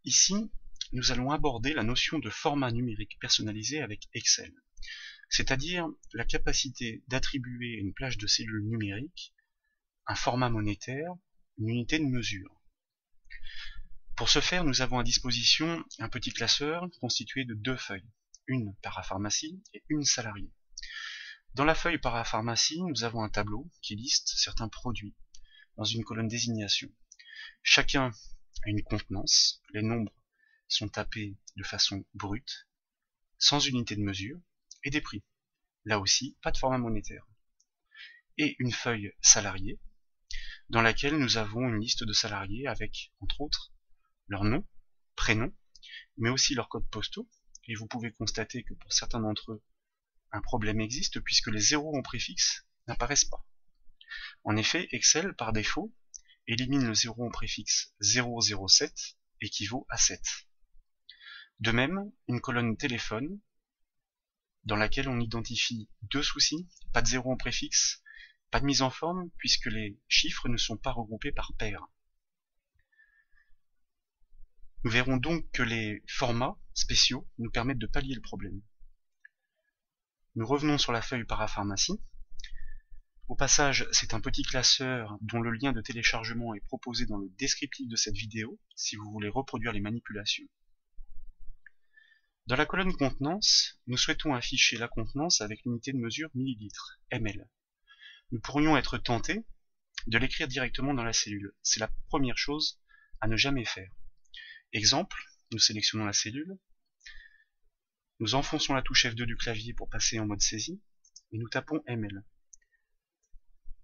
Ici, nous allons aborder la notion de format numérique personnalisé avec Excel, c'est-à-dire la capacité d'attribuer à une plage de cellules numériques un format monétaire, une unité de mesure. Pour ce faire, nous avons à disposition un petit classeur constitué de deux feuilles, une parapharmacie et une salarié. Dans la feuille parapharmacie, nous avons un tableau qui liste certains produits dans une colonne désignation. Chacun a une contenance, les nombres sont tapés de façon brute, sans unité de mesure, et des prix. Là aussi, pas de format monétaire. Et une feuille salariée, dans laquelle nous avons une liste de salariés avec, entre autres, leur nom, prénom, mais aussi leurs codes postaux, et vous pouvez constater que pour certains d'entre eux, un problème existe puisque les zéros en préfixe n'apparaissent pas. En effet, Excel, par défaut, élimine le 0 en préfixe 007 équivaut à 7. De même, une colonne téléphone dans laquelle on identifie deux soucis, pas de 0 en préfixe, pas de mise en forme puisque les chiffres ne sont pas regroupés par paire. Nous verrons donc que les formats spéciaux nous permettent de pallier le problème. Nous revenons sur la feuille parapharmacie. Au passage, c'est un petit classeur dont le lien de téléchargement est proposé dans le descriptif de cette vidéo, si vous voulez reproduire les manipulations. Dans la colonne contenance, nous souhaitons afficher la contenance avec l'unité de mesure millilitres, ml. Nous pourrions être tentés de l'écrire directement dans la cellule. C'est la première chose à ne jamais faire. Exemple, nous sélectionnons la cellule, nous enfonçons la touche F2 du clavier pour passer en mode saisie, et nous tapons ml.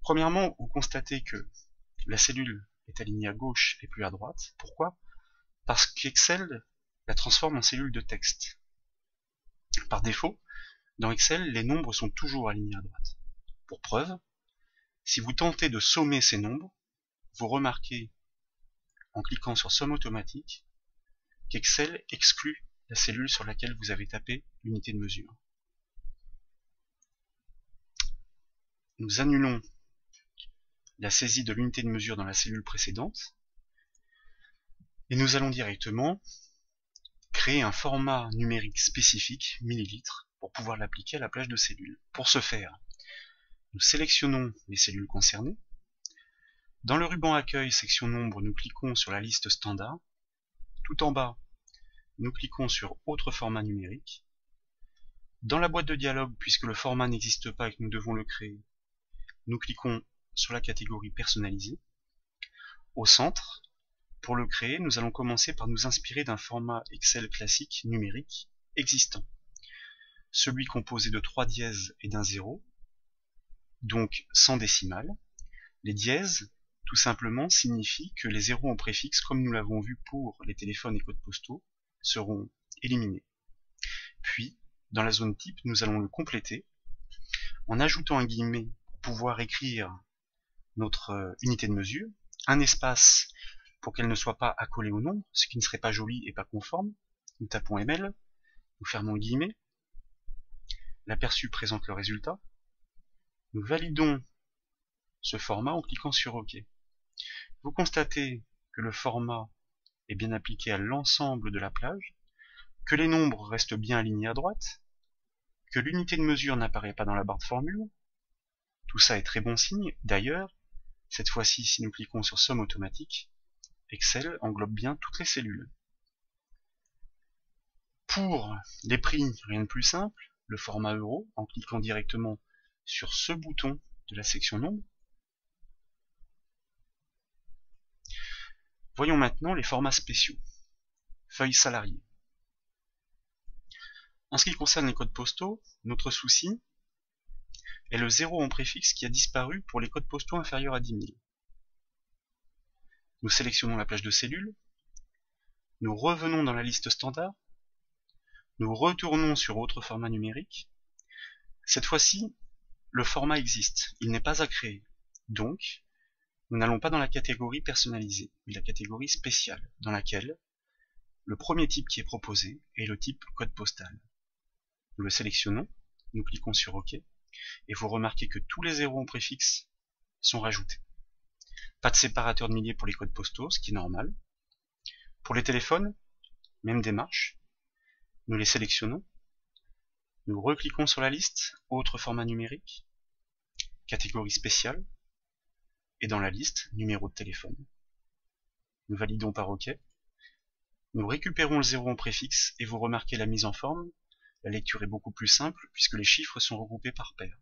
Premièrement, vous constatez que la cellule est alignée à gauche et plus à droite. Pourquoi? Parce qu'Excel la transforme en cellule de texte. Par défaut, dans Excel, les nombres sont toujours alignés à droite. Pour preuve, si vous tentez de sommer ces nombres, vous remarquez, en cliquant sur Somme automatique, qu'Excel exclut la cellule sur laquelle vous avez tapé l'unité de mesure. Nous annulons la saisie de l'unité de mesure dans la cellule précédente, et nous allons directement créer un format numérique spécifique, millilitres, pour pouvoir l'appliquer à la plage de cellules. Pour ce faire, nous sélectionnons les cellules concernées. Dans le ruban accueil, section nombre, nous cliquons sur la liste standard. Tout en bas, nous cliquons sur autre format numérique. Dans la boîte de dialogue, puisque le format n'existe pas et que nous devons le créer, nous cliquons sur la catégorie personnalisée. Au centre, pour le créer, nous allons commencer par nous inspirer d'un format Excel classique numérique existant. Celui composé de 3 dièses et d'un 0, donc sans décimale. Les dièses, tout simplement, signifient que les zéros en préfixe, comme nous l'avons vu pour les téléphones et codes postaux, seront éliminés. Puis, dans la zone type, nous allons le compléter en ajoutant un guillemet pour pouvoir écrire notre unité de mesure, un espace pour qu'elle ne soit pas accolée au nombre, ce qui ne serait pas joli et pas conforme. Nous tapons ml, nous fermons le guillemet, l'aperçu présente le résultat, nous validons ce format en cliquant sur OK. Vous constatez que le format est bien appliqué à l'ensemble de la plage, que les nombres restent bien alignés à droite, que l'unité de mesure n'apparaît pas dans la barre de formule. Tout ça est très bon signe. D'ailleurs, cette fois-ci, si nous cliquons sur Somme automatique, Excel englobe bien toutes les cellules. Pour les prix, rien de plus simple, le format euro, en cliquant directement sur ce bouton de la section nombre. Voyons maintenant les formats spéciaux. Feuille salariée. En ce qui concerne les codes postaux, notre souci est le 0 en préfixe qui a disparu pour les codes postaux inférieurs à 10 000. Nous sélectionnons la plage de cellules, nous revenons dans la liste standard, nous retournons sur autre format numérique. Cette fois-ci, le format existe, il n'est pas à créer. Donc, nous n'allons pas dans la catégorie personnalisée, mais la catégorie spéciale, dans laquelle le premier type qui est proposé est le type code postal. Nous le sélectionnons, nous cliquons sur OK, et vous remarquez que tous les zéros en préfixe sont rajoutés. Pas de séparateur de milliers pour les codes postaux, ce qui est normal. Pour les téléphones, Même démarche. Nous les sélectionnons. Nous recliquons sur la liste, autre format numérique, catégorie spéciale, et dans la liste, numéro de téléphone. Nous validons par OK. Nous récupérons le 0 en préfixe et vous remarquez la mise en forme. La lecture est beaucoup plus simple puisque les chiffres sont regroupés par paire.